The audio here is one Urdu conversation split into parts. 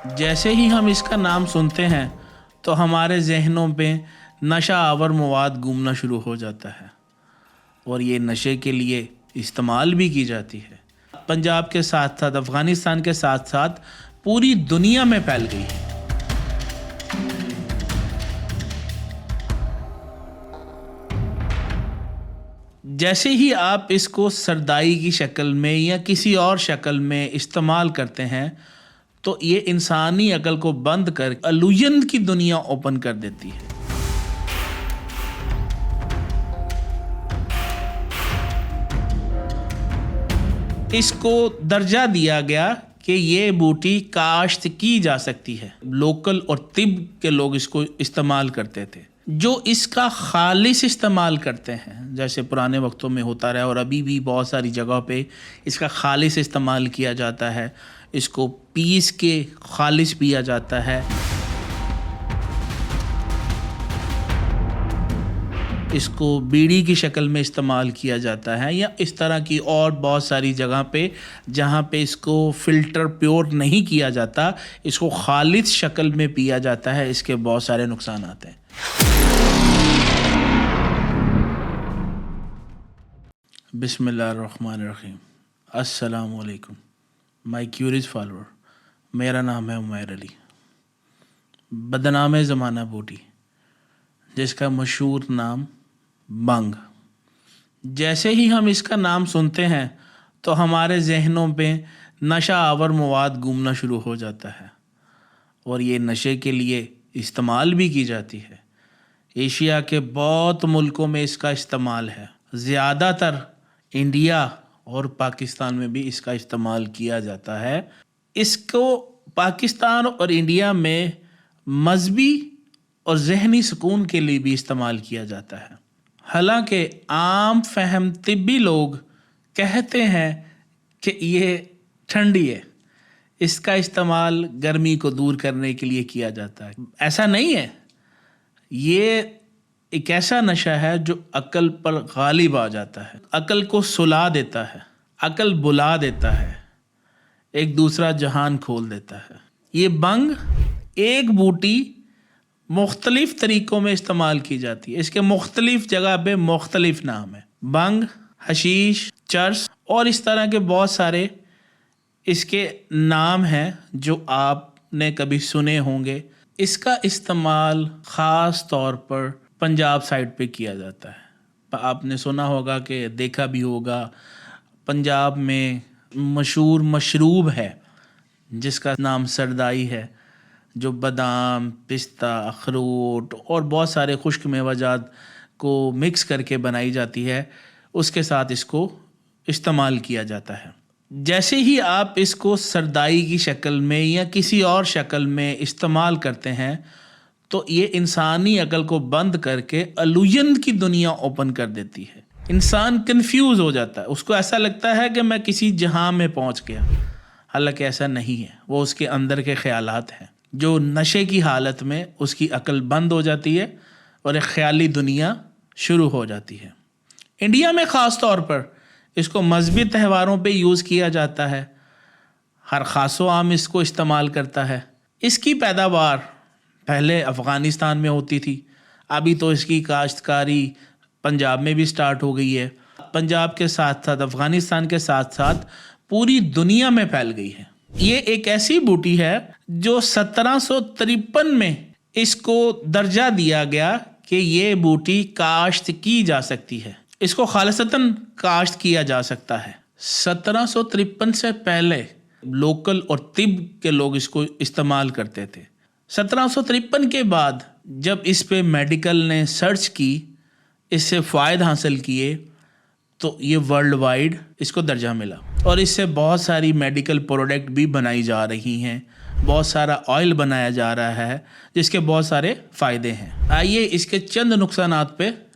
جیسے ہی ہم اس کا نام سنتے ہیں تو ہمارے ذہنوں پہ نشہ آور مواد گھومنا شروع ہو جاتا ہے اور یہ نشے کے لیے استعمال بھی کی جاتی ہے۔ پنجاب کے ساتھ ساتھ افغانستان کے ساتھ ساتھ پوری دنیا میں پھیل گئی ہے۔ جیسے ہی آپ اس کو سردائی کی شکل میں یا کسی اور شکل میں استعمال کرتے ہیں تو یہ انسانی عقل کو بند کر الوژن کی دنیا اوپن کر دیتی ہے۔ اس کو درجہ دیا گیا کہ یہ بوٹی کاشت کی جا سکتی ہے۔ لوکل اور طب کے لوگ اس کو استعمال کرتے تھے۔ جو اس کا خالص استعمال کرتے ہیں، جیسے پرانے وقتوں میں ہوتا رہا اور ابھی بھی بہت ساری جگہ پہ اس کا خالص استعمال کیا جاتا ہے، اس کو پیس کے خالص پیا جاتا ہے، اس کو بیڑی کی شکل میں استعمال کیا جاتا ہے، یا اس طرح کی اور بہت ساری جگہ پہ جہاں پہ اس کو فلٹر پیور نہیں کیا جاتا، اس کو خالص شکل میں پیا جاتا ہے۔ اس کے بہت سارے نقصانات ہیں۔ بسم اللہ الرحمن الرحیم۔ السلام علیکم مائی کیوریز فالوور، میرا نام ہے عمیر علی۔ بدنام زمانہ بوٹی، جس کا مشہور نام بنگ۔ جیسے ہی ہم اس کا نام سنتے ہیں تو ہمارے ذہنوں پہ نشہ آور مواد گھومنا شروع ہو جاتا ہے اور یہ نشے کے لیے استعمال بھی کی جاتی ہے۔ ایشیا کے بہت ملکوں میں اس کا استعمال ہے، زیادہ تر انڈیا اور پاکستان میں بھی اس کا استعمال کیا جاتا ہے۔ اس کو پاکستان اور انڈیا میں مذہبی اور ذہنی سکون کے لیے بھی استعمال کیا جاتا ہے۔ حالانکہ عام فہم طبی لوگ کہتے ہیں کہ یہ ٹھنڈی ہے، اس کا استعمال گرمی کو دور کرنے کے لیے کیا جاتا ہے۔ ایسا نہیں ہے، یہ ایک ایسا نشہ ہے جو عقل پر غالب آ جاتا ہے، عقل کو سلا دیتا ہے، عقل بلا دیتا ہے، ایک دوسرا جہان کھول دیتا ہے۔ یہ بنگ ایک بوٹی مختلف طریقوں میں استعمال کی جاتی ہے، اس کے مختلف جگہ پہ مختلف نام ہیں۔ بنگ، حشیش، چرس اور اس طرح کے بہت سارے اس کے نام ہیں جو آپ نے کبھی سنے ہوں گے۔ اس کا استعمال خاص طور پر پنجاب سائڈ پہ کیا جاتا ہے۔ آپ نے سنا ہوگا کہ دیکھا بھی ہوگا، پنجاب میں مشہور مشروب ہے جس کا نام سردائی ہے، جو بادام، پستہ، اخروٹ اور بہت سارے خشک میوہ جات کو مکس کر کے بنائی جاتی ہے، اس کے ساتھ اس کو استعمال کیا جاتا ہے۔ جیسے ہی آپ اس کو سردائی کی شکل میں یا کسی اور شکل میں استعمال کرتے ہیں تو یہ انسانی عقل کو بند کر کے الوژن کی دنیا اوپن کر دیتی ہے۔ انسان کنفیوز ہو جاتا ہے، اس کو ایسا لگتا ہے کہ میں کسی جہاں میں پہنچ گیا، حالانکہ ایسا نہیں ہے، وہ اس کے اندر کے خیالات ہیں۔ جو نشے کی حالت میں اس کی عقل بند ہو جاتی ہے اور ایک خیالی دنیا شروع ہو جاتی ہے۔ انڈیا میں خاص طور پر اس کو مذہبی تہواروں پہ یوز کیا جاتا ہے، ہر خاص و عام اس کو استعمال کرتا ہے۔ اس کی پیداوار پہلے افغانستان میں ہوتی تھی، ابھی تو اس کی کاشتکاری پنجاب میں بھی سٹارٹ ہو گئی ہے۔ پنجاب کے ساتھ ساتھ افغانستان کے ساتھ ساتھ پوری دنیا میں پھیل گئی ہے۔ یہ ایک ایسی بوٹی ہے جو 1753 میں اس کو درجہ دیا گیا کہ یہ بوٹی کاشت کی جا سکتی ہے، اس کو خالصتاً کاشت کیا جا سکتا ہے۔ 1753 سے پہلے لوکل اور طب کے لوگ اس کو استعمال کرتے تھے۔ 1753 کے بعد جب اس پہ میڈیکل نے سرچ کی، اس سے فوائد حاصل کیے، تو یہ ورلڈ وائڈ اس کو درجہ ملا اور اس سے بہت ساری میڈیکل پروڈکٹ بھی بنائی جا رہی ہیں، بہت سارا آئل بنایا جا رہا ہے جس کے بہت سارے فائدے ہیں۔ آئیے اس کے چند نقصانات پہ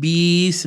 $20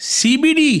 CBD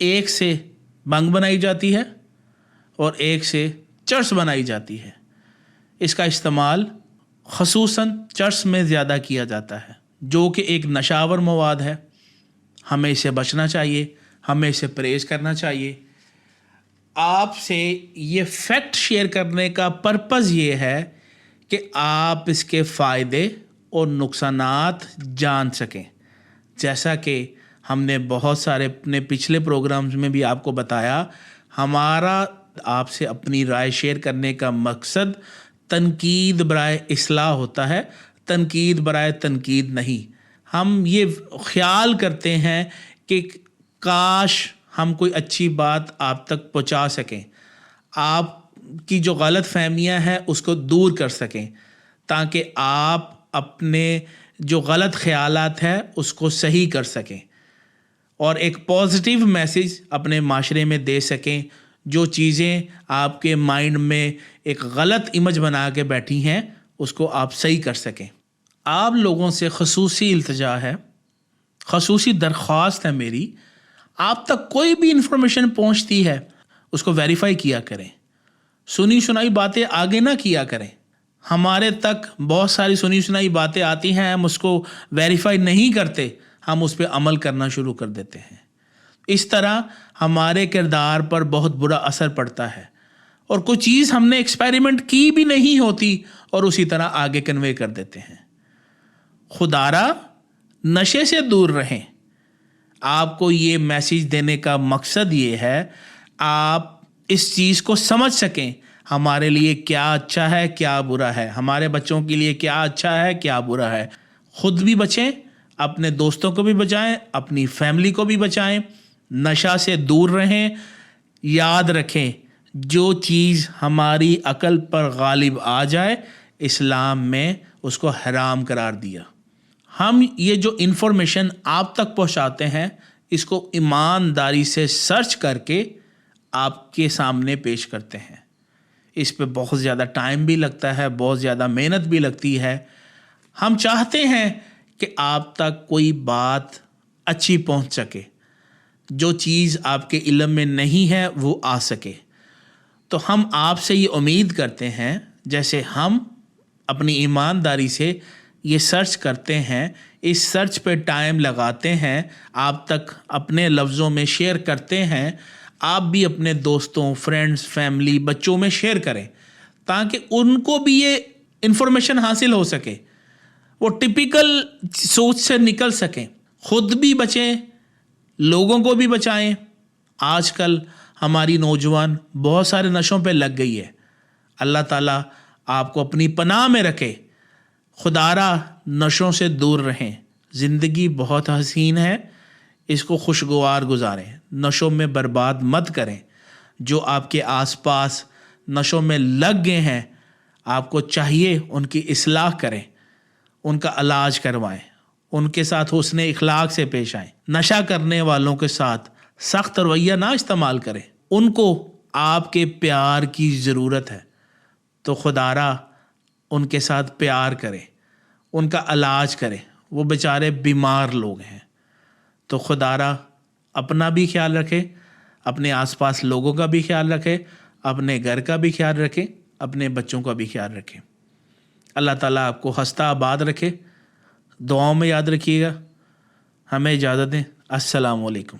ایک سے بنگ بنائی جاتی ہے اور ایک سے چرس بنائی جاتی ہے. اس کا استعمال خصوصاً چرس میں زیادہ کیا جاتا ہے جو کہ ایک نشاور مواد ہے. ہمیں اسے بچنا چاہیے, ہمیں اسے پرہیز کرنا چاہیے. آپ سے یہ فیکٹ شیئر کرنے کا پرپز یہ ہے کہ آپ اس کے فائدے اور نقصانات جان سکیں. جیسا کہ ہم نے بہت سارے اپنے پچھلے پروگرامز میں بھی آپ کو بتایا, ہمارا آپ سے اپنی رائے شیئر کرنے کا مقصد تنقید برائے اصلاح ہوتا ہے, تنقید برائے تنقید نہیں. ہم یہ خیال کرتے ہیں کہ کاش ہم کوئی اچھی بات آپ تک پہنچا سکیں, آپ کی جو غلط فہمیاں ہیں اس کو دور کر سکیں, تاکہ آپ اپنے جو غلط خیالات ہیں اس کو صحیح کر سکیں اور ایک پازیٹیو میسیج اپنے معاشرے میں دے سکیں. جو چیزیں آپ کے مائنڈ میں ایک غلط امیج بنا کے بیٹھی ہیں اس کو آپ صحیح کر سکیں. آپ لوگوں سے خصوصی التجا ہے, خصوصی درخواست ہے میری, آپ تک کوئی بھی انفارمیشن پہنچتی ہے اس کو ویریفائی کیا کریں. سنی سنائی باتیں آگے نہ کیا کریں. ہمارے تک بہت ساری سنی سنائی باتیں آتی ہیں, ہم اس کو ویریفائی نہیں کرتے, ہم اس پہ عمل کرنا شروع کر دیتے ہیں. اس طرح ہمارے کردار پر بہت برا اثر پڑتا ہے اور کوئی چیز ہم نے ایکسپیریمنٹ کی بھی نہیں ہوتی اور اسی طرح آگے کنوے کر دیتے ہیں. خدارا نشے سے دور رہیں. آپ کو یہ میسیج دینے کا مقصد یہ ہے آپ اس چیز کو سمجھ سکیں ہمارے لیے کیا اچھا ہے کیا برا ہے, ہمارے بچوں کے لیے کیا اچھا ہے کیا برا ہے. خود بھی بچیں, اپنے دوستوں کو بھی بچائیں, اپنی فیملی کو بھی بچائیں. نشہ سے دور رہیں. یاد رکھیں جو چیز ہماری عقل پر غالب آ جائے اسلام میں اس کو حرام قرار دیا. ہم یہ جو انفارمیشن آپ تک پہنچاتے ہیں اس کو ایمانداری سے سرچ کر کے آپ کے سامنے پیش کرتے ہیں. اس پہ بہت زیادہ ٹائم بھی لگتا ہے, بہت زیادہ محنت بھی لگتی ہے. ہم چاہتے ہیں کہ آپ تک کوئی بات اچھی پہنچ سکے, جو چیز آپ کے علم میں نہیں ہے وہ آ سکے. تو ہم آپ سے یہ امید کرتے ہیں جیسے ہم اپنی ایمانداری سے یہ سرچ کرتے ہیں, اس سرچ پہ ٹائم لگاتے ہیں, آپ تک اپنے لفظوں میں شیئر کرتے ہیں, آپ بھی اپنے دوستوں, فرینڈز, فیملی, بچوں میں شیئر کریں تاکہ ان کو بھی یہ انفارمیشن حاصل ہو سکے, وہ ٹپیکل سوچ سے نکل سکیں. خود بھی بچیں, لوگوں کو بھی بچائیں. آج کل ہماری نوجوان بہت سارے نشوں پہ لگ گئی ہے. اللہ تعالیٰ آپ کو اپنی پناہ میں رکھے. خدارا نشوں سے دور رہیں. زندگی بہت حسین ہے, اس کو خوشگوار گزاریں, نشوں میں برباد مت کریں. جو آپ کے آس پاس نشوں میں لگ گئے ہیں آپ کو چاہیے ان کی اصلاح کریں, ان کا علاج کروائیں, ان کے ساتھ حسن اخلاق سے پیش آئیں. نشہ کرنے والوں کے ساتھ سخت رویہ نہ استعمال کریں, ان کو آپ کے پیار کی ضرورت ہے. تو خدارا ان کے ساتھ پیار کریں, ان کا علاج کریں, وہ بیچارے بیمار لوگ ہیں. تو خدارا اپنا بھی خیال رکھے, اپنے آس پاس لوگوں کا بھی خیال رکھے, اپنے گھر کا بھی خیال رکھے, اپنے بچوں کا بھی خیال رکھے. اللہ تعالیٰ آپ کو ہنستا آباد رکھے. دعاؤں میں یاد رکھیے گا. ہمیں اجازت دیں. السلام علیکم.